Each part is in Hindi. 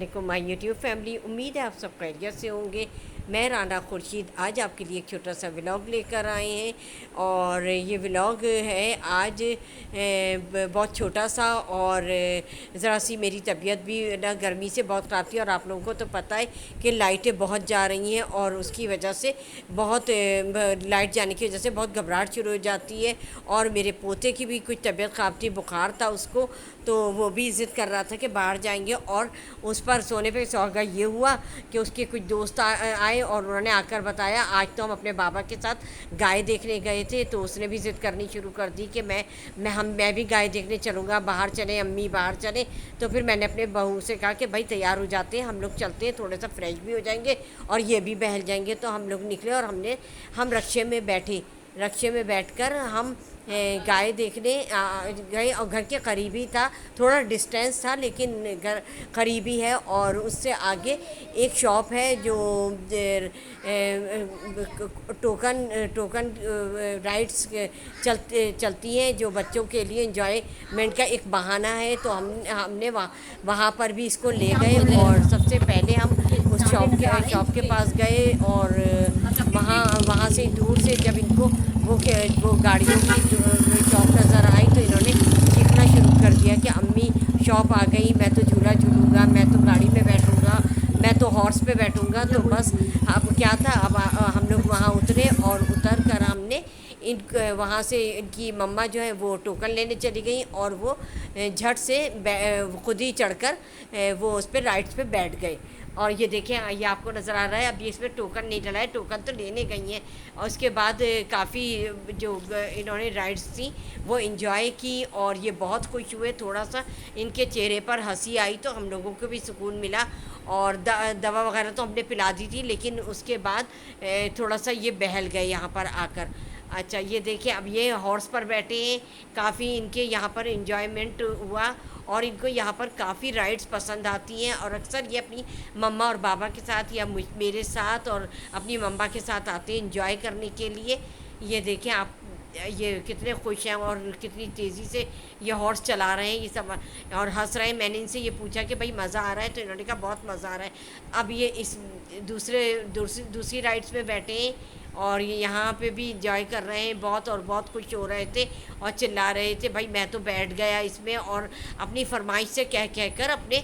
वालेकुम माय यूट्यूब फैमिली। उम्मीद है आप सब खैरियत से होंगे। मैं राना खुर्शीद आज आपके लिए एक छोटा सा व्लॉग लेकर आए हैं और ये व्लॉग है आज बहुत छोटा सा। और ज़रा सी मेरी तबीयत भी ना गर्मी से बहुत ख़राब थी और आप लोगों को तो पता है कि लाइटें बहुत जा रही हैं और उसकी वजह से बहुत लाइट जाने की वजह से बहुत घबराहट शुरू हो जाती है। और मेरे पोते की भी कुछ तबीयत ख़राब थी, बुखार था उसको, तो वो भी ज़िद कर रहा था कि बाहर जाएंगे। और उस पर सोने पे सुहागा ये हुआ कि उसके कुछ दोस्त आए और उन्होंने आकर बताया आज तो हम अपने बाबा के साथ गाय देखने गए थे। तो उसने भी ज़िद करनी शुरू कर दी कि मैं भी गाय देखने चलूँगा, बाहर चले, अम्मी बाहर चले। तो फिर मैंने अपने बहू से कहा कि भाई तैयार हो जाते हैं, हम लोग चलते हैं, थोड़ा सा फ्रेश भी हो जाएंगे और ये भी बहल जाएंगे। तो हम लोग निकले और हम रक्शे में बैठे। रक्शे में बैठकर हम गाय देखने गए और घर के करीबी था, थोड़ा डिस्टेंस था लेकिन घर करीबी है। और उससे आगे एक शॉप है जो टोकन टोकन राइड्स चलती हैं जो बच्चों के लिए इंजॉयमेंट का एक बहाना है। तो हमने वहाँ पर भी इसको ले गए और सबसे पहले हम उस शॉप के पास गए। और वहाँ से दूर से जब इनको वो गाड़ियों की शॉप नज़र आई तो इन्होंने चीखना शुरू कर दिया कि अम्मी शॉप आ गई, मैं तो झूला झूलूँगा, मैं तो गाड़ी में बैठूँगा, मैं तो हॉर्स पे बैठूँगा। तो बस अब क्या था, अब हम लोग वहाँ उतरे और उतर कर हमने वहाँ से इनकी मम्मा जो है वो टोकन लेने चली गई और वो झट से खुद ही चढ़कर वो उस पर राइड्स पे बैठ गए। और ये देखें, ये आपको नज़र आ रहा है, अभी इसमें टोकन नहीं डला है, टोकन तो लेने गई हैं। और उसके बाद काफ़ी जो इन्होंने राइड्स थी वो इन्जॉय की और ये बहुत खुश हुए। थोड़ा सा इनके चेहरे पर हंसी आई तो हम लोगों को भी सुकून मिला। और दवा वगैरह तो हमने पिला दी थी लेकिन उसके बाद थोड़ा सा ये बहल गए यहाँ पर आकर। अच्छा ये देखिए, अब ये हॉर्स पर बैठे हैं, काफ़ी इनके यहाँ पर इन्जॉयमेंट हुआ और इनको यहाँ पर काफ़ी राइड्स पसंद आती हैं। और अक्सर ये अपनी मम्मा और बाबा के साथ या मेरे साथ और अपनी मम्मा के साथ आते हैं इंजॉय करने के लिए। ये देखें आप, ये कितने खुश हैं और कितनी तेज़ी से ये हॉर्स चला रहे हैं ये सब और हंस रहे हैं। मैंने इनसे ये पूछा कि भाई मज़ा आ रहा है, तो इन्होंने कहा बहुत मज़ा आ रहा है। अब ये इस दूसरी राइड्स में बैठे हैं और ये यहाँ पे भी इंजॉय कर रहे हैं बहुत और बहुत खुश हो रहे थे और चिल्ला रहे थे भाई मैं तो बैठ गया इसमें। और अपनी फरमाइश से कह कर अपने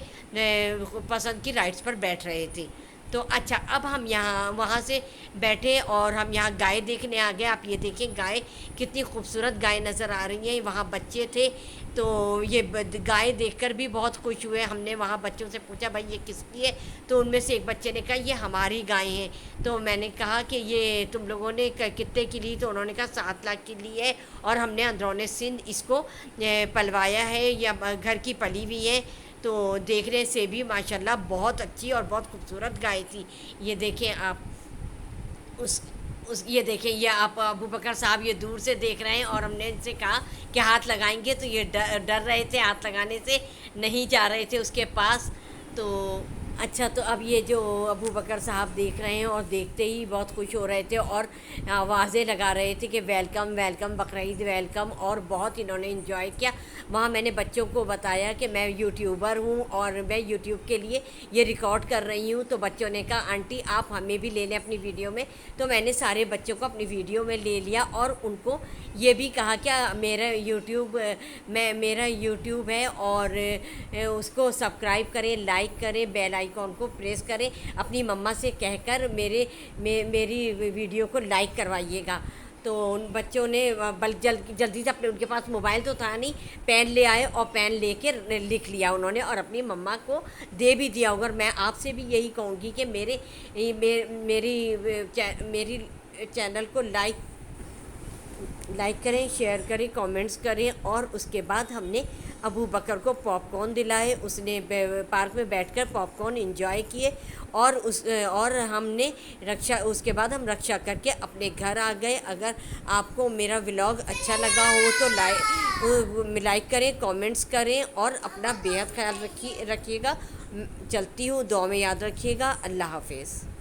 पसंद की राइड्स पर बैठ रहे थे। तो अच्छा, अब हम यहाँ वहाँ से बैठे और हम यहाँ गाय देखने आ गए। आप ये देखें गाय, कितनी खूबसूरत गाय नज़र आ रही हैं। वहाँ बच्चे थे तो ये गाय देखकर भी बहुत खुश हुए। हमने वहाँ बच्चों से पूछा भाई ये किसकी है, तो उनमें से एक बच्चे ने कहा ये हमारी गाय हैं। तो मैंने कहा कि ये तुम लोगों ने कितने की ली, तो उन्होंने कहा 7 लाख की ली है और हमने अंदरूनी सिंध इसको पलवाया है या घर की पली हुई है। तो देखने से भी माशाल्लाह बहुत अच्छी और बहुत खूबसूरत गाय थी। ये देखें आप, ये देखें, ये आप अबू बकर साहब ये दूर से देख रहे हैं और हमने इनसे कहा कि हाथ लगाएंगे तो ये डर रहे थे, हाथ लगाने से नहीं जा रहे थे उसके पास। तो अच्छा, तो अब ये जो अबू बकर साहब देख रहे हैं और देखते ही बहुत खुश हो रहे थे और आवाज़ें लगा रहे थे कि वेलकम वेलकम बकरीद वेलकम। और बहुत इन्होंने इन्जॉय किया। वहाँ मैंने बच्चों को बताया कि मैं यूट्यूबर हूँ और मैं यूट्यूब के लिए ये रिकॉर्ड कर रही हूँ। तो बच्चों ने कहा आंटी आप हमें भी ले लें अपनी वीडियो में। तो मैंने सारे बच्चों को अपनी वीडियो में ले लिया और उनको ये भी कहा कि मेरा यूट्यूब है और उसको सब्सक्राइब करें, लाइक करें, बेल आइकॉन को प्रेस करें। अपनी मम्मा से कहकर मेरी वीडियो को लाइक करवाइएगा। तो उन बच्चों ने जल्दी से अपने, उनके पास मोबाइल तो था नहीं, पेन ले आए और पेन लेके लिख लिया उन्होंने और अपनी मम्मा को दे भी दिया। अगर मैं आपसे भी यही कहूँगी कि मेरी चैनल को लाइक करें, शेयर करें, कमेंट्स करें। और उसके बाद हमने अबू बकर को पॉपकॉर्न दिलाए, उसने पार्क में बैठकर पॉपकॉर्न एंजॉय किए। और हमने उसके बाद हम रक्षा करके अपने घर आ गए। अगर आपको मेरा व्लॉग अच्छा लगा हो तो लाइक करें, कमेंट्स करें और अपना बेहद ख्याल रखिएगा। चलती हूँ, दुआ में याद रखिएगा। अल्लाह हाफिज़।